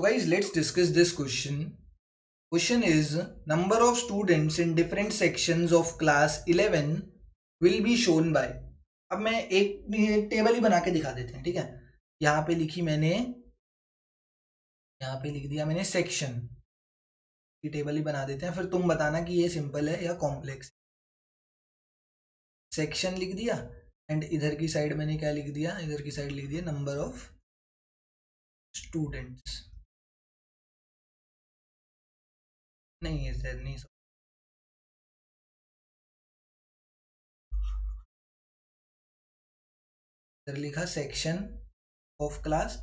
So guys, let's discuss this question. Question is, number of students in different sections of class 11 will be shown by. अब मैं एक table ही बना के दिखा देते हैं, ठीक है। यहाँ पे लिखी मैंने, यहाँ पे लिख दिया मैंने सेक्शन की टेबल ही बना देते हैं, फिर तुम बताना कि ये सिंपल है या कॉम्प्लेक्स। सेक्शन लिख दिया एंड इधर की साइड मैंने क्या लिख दिया, इधर की साइड लिख दिया नंबर ऑफ स्टूडेंट्स। नहीं है सर, नहीं, इधर लिखा सेक्शन ऑफ क्लास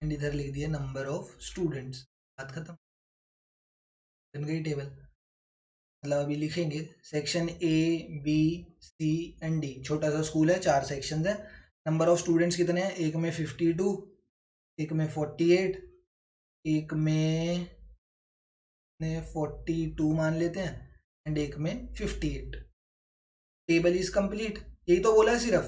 एंड इधर लिख दिया नंबर ऑफ स्टूडेंट्स, बात खत्म, बन गई टेबल। मतलब अभी लिखेंगे section A B C and D, छोटा सा स्कूल है, 4 सेक्शन है। नंबर ऑफ स्टूडेंट्स कितने हैं, एक में 52, एक में 48, एक में 42 मान लेते हैं एंड एक में 58। टेबल इज कंप्लीट, यही तो बोला है सिर्फ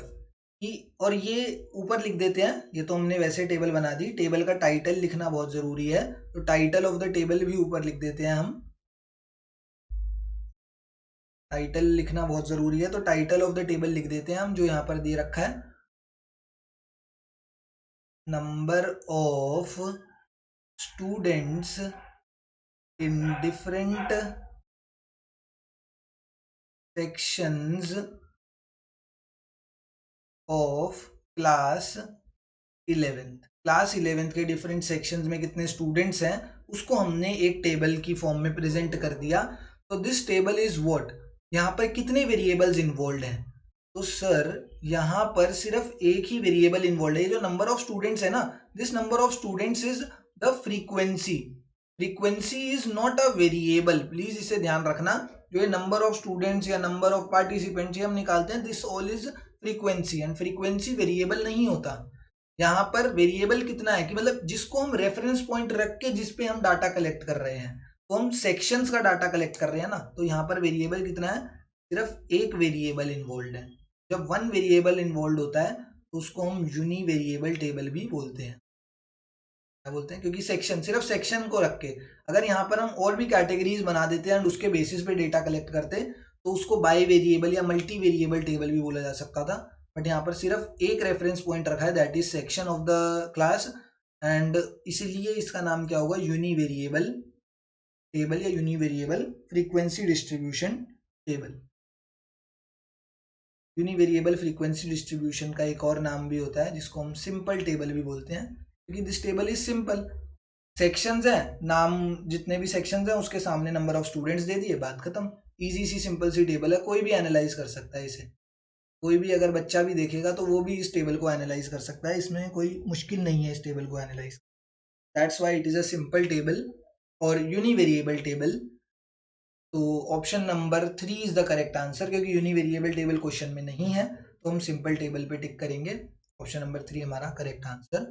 कि, और ये ऊपर लिख देते हैं, ये तो हमने वैसे टेबल बना दी। टेबल का टाइटल लिखना बहुत जरूरी है, तो टाइटल ऑफ द टेबल भी ऊपर लिख देते हैं हम। टाइटल लिखना बहुत जरूरी है, तो टाइटल ऑफ द टेबल लिख देते हैं हम, जो यहाँ पर दे रखा है, number of students in different sections of class 11th। Class 11th के डिफरेंट सेक्शंस में कितने स्टूडेंट्स हैं उसको हमने एक टेबल की फॉर्म में प्रेजेंट कर दिया। तो दिस टेबल इज व्हाट, यहाँ पर कितने वेरिएबल्स इन्वॉल्व हैं, तो सर यहाँ पर सिर्फ एक ही वेरिएबल इन्वॉल्व है, जो नंबर ऑफ स्टूडेंट्स है ना, this number of students is the frequency. Frequency is not a variable, please इसे ध्यान रखना। जो ये नंबर ऑफ स्टूडेंट्स या नंबर ऑफ पार्टिसिपेंट्स हम निकालते हैं, this all is frequency, and frequency variable नहीं होता। यहाँ पर वेरिएबल कितना है कि मतलब जिसको हम रेफरेंस पॉइंट रख के जिस पे हम डाटा कलेक्ट कर रहे हैं, तो हम सेक्शंस का डाटा कलेक्ट कर रहे हैं ना, तो यहाँ पर वेरिएबल कितना है, सिर्फ एक वेरिएबल इन्वॉल्व है। जब वन वेरिएबल इन्वॉल्व होता है तो उसको हम यूनी वेरिएबल टेबल भी बोलते हैं। क्या बोलते हैं, क्योंकि सेक्शन, सिर्फ सेक्शन को रख के, अगर यहाँ पर हम और भी कैटेगरीज बना देते हैं एंड उसके बेसिस पे डेटा कलेक्ट करते, तो उसको बाई वेरिएबल या मल्टी वेरिएबल टेबल भी बोला जा सकता था। बट यहाँ पर सिर्फ एक रेफरेंस पॉइंट रखा है, that is section of the class, and इसीलिए इसका नाम क्या होगा, यूनी वेरिएबल टेबल या uni variable frequency distribution table. Uni variable frequency distribution का एक और नाम भी होता है जिसको हम सिंपल टेबल भी बोलते हैं, क्योंकि this table is simple. Sections है, नाम जितने भी सेक्शंस हैं उसके सामने नंबर ऑफ स्टूडेंट्स दे दिए, बात खत्म। इजी सी सिंपल सी टेबल है, कोई भी एनालाइज कर सकता है इसे, कोई भी अगर बच्चा भी देखेगा तो वो भी इस टेबल को एनालाइज कर सकता है, इसमें कोई मुश्किल नहीं है इस टेबल को analyse. That's why it is a simple table और यूनिवेरिएबल टेबल। तो option number 3 is the correct answer, क्योंकि यूनिवेरिएबल टेबल क्वेश्चन में नहीं है, तो हम सिंपल टेबल पे टिक करेंगे। ऑप्शन नंबर 3 हमारा करेक्ट आंसर